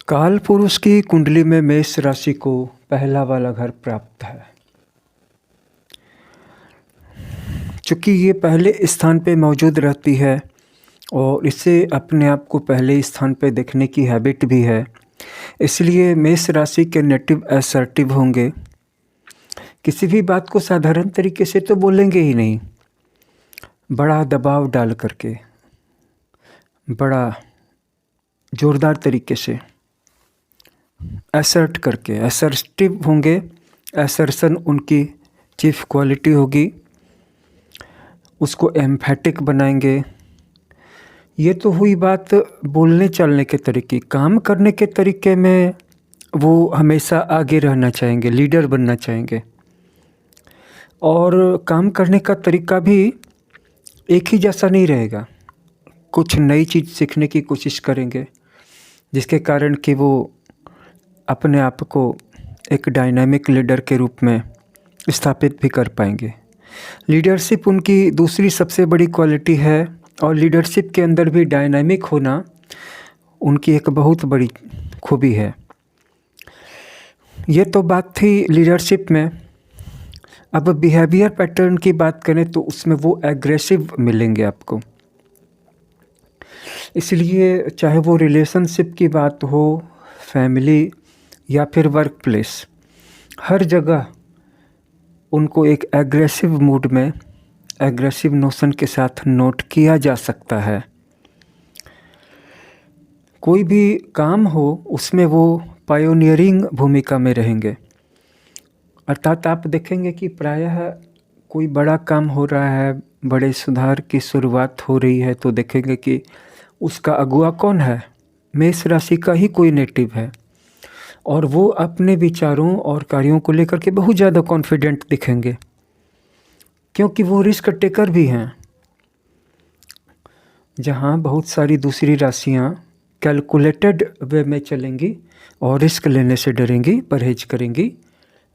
काल पुरुष की कुंडली में मेष राशि को पहला वाला घर प्राप्त है। चूँकि ये पहले स्थान पे मौजूद रहती है और इसे अपने आप को पहले स्थान पे देखने की हैबिट भी है, इसलिए मेष राशि के नेटिव असर्टिव होंगे। किसी भी बात को साधारण तरीके से तो बोलेंगे ही नहीं, बड़ा दबाव डाल करके, बड़ा ज़ोरदार तरीके से असर्ट करके असर्टिव होंगे। असर्शन उनकी चीफ क्वालिटी होगी, उसको एम्फैटिक बनाएंगे। ये तो हुई बात बोलने चलने के तरीके। काम करने के तरीके में वो हमेशा आगे रहना चाहेंगे, लीडर बनना चाहेंगे। और काम करने का तरीका भी एक ही जैसा नहीं रहेगा, कुछ नई चीज़ सीखने की कोशिश करेंगे, जिसके कारण कि वो अपने आप को एक डायनामिक लीडर के रूप में स्थापित भी कर पाएंगे। लीडरशिप उनकी दूसरी सबसे बड़ी क्वालिटी है और लीडरशिप के अंदर भी डायनामिक होना उनकी एक बहुत बड़ी खूबी है। ये तो बात थी लीडरशिप में। अब बिहेवियर पैटर्न की बात करें तो उसमें वो एग्रेसिव मिलेंगे आपको। इसलिए चाहे वो रिलेशनशिप की बात हो, फैमिली या फिर वर्क प्लेस, हर जगह उनको एक एग्रेसिव मूड में, एग्रेसिव नोशन के साथ नोट किया जा सकता है। कोई भी काम हो उसमें वो पायोनियरिंग भूमिका में रहेंगे। अर्थात आप देखेंगे कि प्रायः कोई बड़ा काम हो रहा है, बड़े सुधार की शुरुआत हो रही है, तो देखेंगे कि उसका अगुआ कौन है? मेष राशि का ही कोई नेटिव है और वो अपने विचारों और कार्यों को लेकर के बहुत ज़्यादा कॉन्फिडेंट दिखेंगे, क्योंकि वो रिस्क टेकर भी हैं। जहाँ बहुत सारी दूसरी राशियाँ कैलकुलेटेड वे में चलेंगी और रिस्क लेने से डरेंगी, परहेज करेंगी,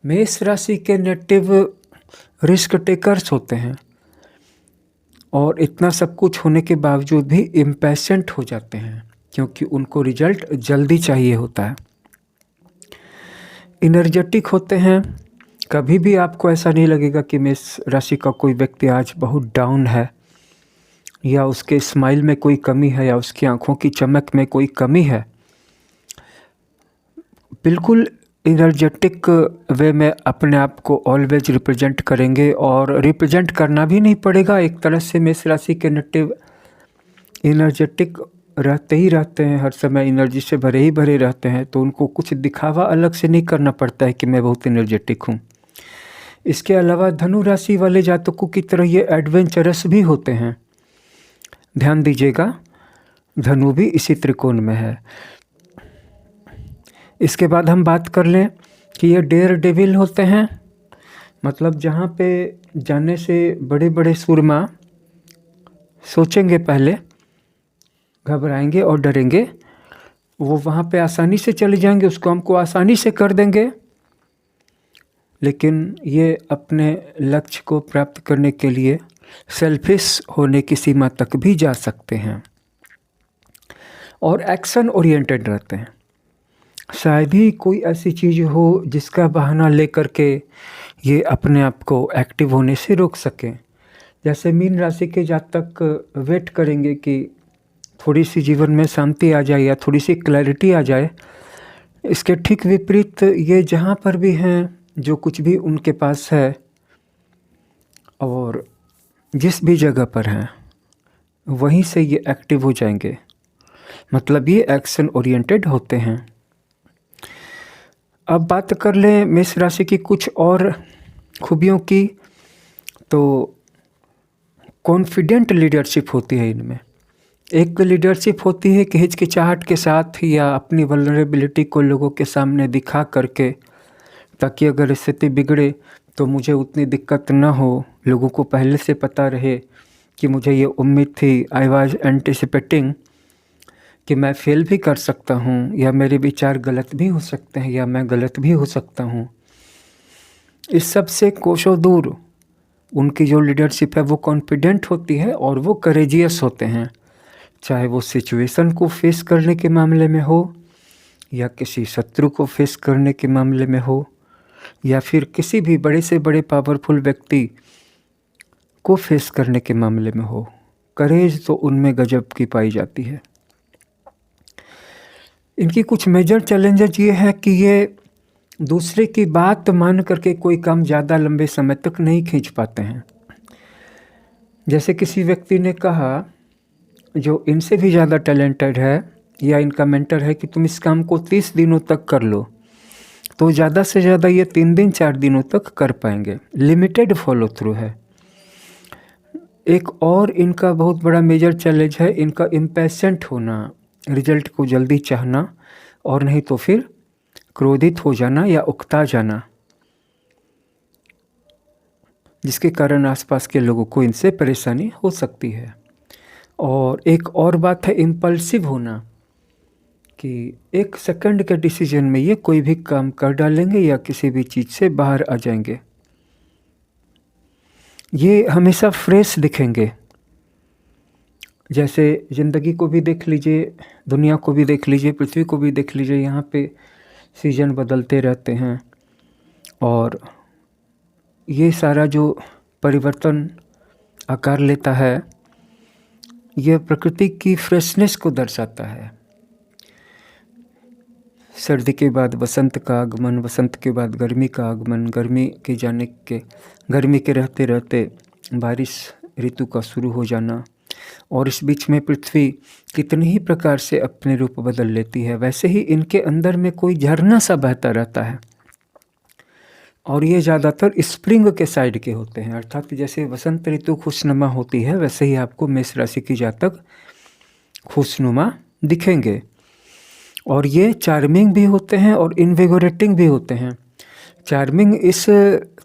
मेष राशि के नेटिव रिस्क टेकर्स होते हैं और इतना सब कुछ होने के बावजूद भी इम्पेशेंट हो जाते हैं, क्योंकि उनको रिजल्ट जल्दी चाहिए होता है। एनर्जेटिक होते हैं। कभी भी आपको ऐसा नहीं लगेगा कि मेष राशि का कोई व्यक्ति आज बहुत डाउन है या उसके स्माइल में कोई कमी है या उसकी आंखों की चमक में कोई कमी है। बिल्कुल एनर्जेटिक वे में अपने आप को ऑलवेज रिप्रेजेंट करेंगे और रिप्रेजेंट करना भी नहीं पड़ेगा। एक तरह से मेष राशि के नेटिव एनर्जेटिक रहते ही रहते हैं, हर समय एनर्जी से भरे ही भरे रहते हैं, तो उनको कुछ दिखावा अलग से नहीं करना पड़ता है कि मैं बहुत एनर्जेटिक हूँ। इसके अलावा धनु राशि वाले जातकों की तरह ये एडवेंचरस भी होते हैं। ध्यान दीजिएगा, धनु भी इसी त्रिकोण में है। इसके बाद हम बात कर लें कि ये डेयर डेविल होते हैं, मतलब जहाँ पे जाने से बड़े बड़े सूरमा सोचेंगे, पहले घबराएंगे और डरेंगे, वो वहाँ पे आसानी से चले जाएंगे, उस काम को आसानी से कर देंगे, लेकिन ये अपने लक्ष्य को प्राप्त करने के लिए सेल्फिश होने की सीमा तक भी जा सकते हैं और एक्शन ओरिएंटेड रहते हैं। शायद ही कोई ऐसी चीज़ हो जिसका बहाना लेकर के ये अपने आप को एक्टिव होने से रोक सकें। जैसे मीन राशि के जातक वेट करेंगे कि थोड़ी सी जीवन में शांति आ जाए या थोड़ी सी क्लैरिटी आ जाए। इसके ठीक विपरीत ये जहाँ पर भी हैं, जो कुछ भी उनके पास है और जिस भी जगह पर हैं, वहीं से ये एक्टिव हो जाएंगे। मतलब ये एक्शन ओरिएंटेड होते हैं। अब बात कर लें मेष राशि की कुछ और खूबियों की, तो कॉन्फिडेंट लीडरशिप होती है इनमें। एक लीडरशिप होती है कि हिचकिचाहट के साथ या अपनी वल्नरेबिलिटी को लोगों के सामने दिखा करके, ताकि अगर स्थिति बिगड़े तो मुझे उतनी दिक्कत ना हो, लोगों को पहले से पता रहे कि मुझे ये उम्मीद थी, आई वॉज एंटिसिपेटिंग, कि मैं फेल भी कर सकता हूँ या मेरे विचार गलत भी हो सकते हैं या मैं गलत भी हो सकता हूँ। इस सब से कोसों दूर उनकी जो लीडरशिप है वो कॉन्फिडेंट होती है और वो करेजियस होते हैं, चाहे वो सिचुएशन को फेस करने के मामले में हो या किसी शत्रु को फेस करने के मामले में हो, या फिर किसी भी बड़े से बड़े पावरफुल व्यक्ति को फेस करने के मामले में हो, करेज तो उनमें गजब की पाई जाती है। इनकी कुछ मेजर चैलेंजेस ये है कि ये दूसरे की बात मान करके कोई काम ज़्यादा लंबे समय तक नहीं खींच पाते हैं। जैसे किसी व्यक्ति ने कहा जो इनसे भी ज़्यादा टैलेंटेड है या इनका मेंटर है कि तुम इस काम को 30 दिनों तक कर लो, तो ज़्यादा से ज़्यादा ये 3 दिन 4 दिनों तक कर पाएंगे। लिमिटेड फॉलो थ्रू है। एक और इनका बहुत बड़ा मेजर चैलेंज है इनका इम्पेशेंट होना, रिजल्ट को जल्दी चाहना, और नहीं तो फिर क्रोधित हो जाना या उकता जाना, जिसके कारण आसपास के लोगों को इनसे परेशानी हो सकती है। और एक और बात है इम्पल्सिव होना, कि एक सेकंड के डिसीजन में ये कोई भी काम कर डालेंगे या किसी भी चीज़ से बाहर आ जाएंगे। ये हमेशा फ्रेश दिखेंगे। जैसे ज़िंदगी को भी देख लीजिए, दुनिया को भी देख लीजिए, पृथ्वी को भी देख लीजिए, यहाँ पे सीजन बदलते रहते हैं और ये सारा जो परिवर्तन आकार लेता है यह प्रकृति की फ्रेशनेस को दर्शाता है। सर्दी के बाद वसंत का आगमन, वसंत के बाद गर्मी का आगमन, गर्मी के रहते रहते बारिश ऋतु का शुरू हो जाना, और इस बीच में पृथ्वी कितनी ही प्रकार से अपने रूप बदल लेती है। वैसे ही इनके अंदर में कोई झरना सा बहता रहता है, और ये ज़्यादातर स्प्रिंग के साइड के होते हैं। अर्थात जैसे वसंत ऋतु खुशनुमा होती है, वैसे ही आपको मेष राशि की जातक खुशनुमा दिखेंगे। और ये चार्मिंग भी होते हैं और इनविगोरेटिंग भी होते हैं। चार्मिंग इस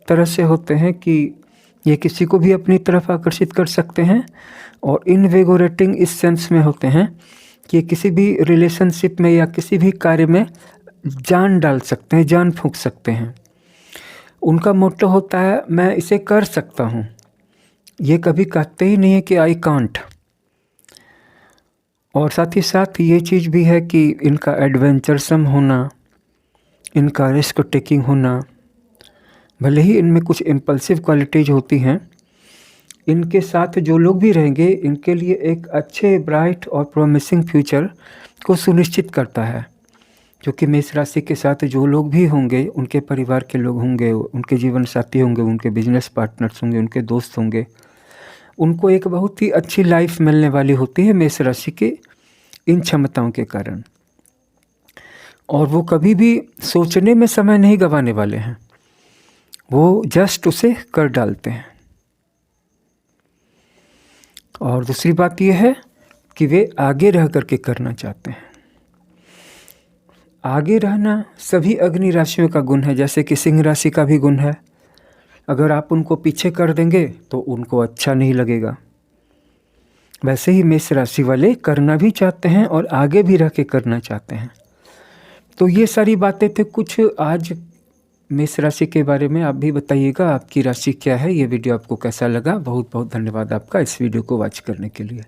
तरह से होते हैं कि ये किसी को भी अपनी तरफ आकर्षित कर सकते हैं, और इनविगोरेटिंग इस सेंस में होते हैं कि किसी भी रिलेशनशिप में या किसी भी कार्य में जान डाल सकते हैं, जान फूंक सकते हैं। उनका मोटो होता है मैं इसे कर सकता हूँ। ये कभी कहते ही नहीं है कि आई कांट। और साथ ही साथ ये चीज़ भी है कि इनका एडवेंचरसम होना, इनका रिस्क टेकिंग होना, भले ही इनमें कुछ इम्पल्सिव क्वालिटीज होती हैं, इनके साथ जो लोग भी रहेंगे इनके लिए एक अच्छे ब्राइट और प्रॉमिसिंग फ्यूचर को सुनिश्चित करता है। क्योंकि मेष राशि के साथ जो लोग भी होंगे, उनके परिवार के लोग होंगे, उनके जीवन साथी होंगे, उनके बिजनेस पार्टनर्स होंगे, उनके दोस्त होंगे, उनको एक बहुत ही अच्छी लाइफ मिलने वाली होती है मेष राशि के इन क्षमताओं के कारण। और वो कभी भी सोचने में समय नहीं गंवाने वाले हैं, वो जस्ट उसे कर डालते हैं। और दूसरी बात यह है कि वे आगे रह करके करना चाहते हैं। आगे रहना सभी अग्नि राशियों का गुण है, जैसे कि सिंह राशि का भी गुण है। अगर आप उनको पीछे कर देंगे तो उनको अच्छा नहीं लगेगा। वैसे ही मेष राशि वाले करना भी चाहते हैं और आगे भी रह के करना चाहते हैं। तो ये सारी बातें थे कुछ आज मेष राशि के बारे में। आप भी बताइएगा आपकी राशि क्या है। ये वीडियो आपको कैसा लगा। बहुत बहुत धन्यवाद आपका इस वीडियो को वॉच करने के लिए।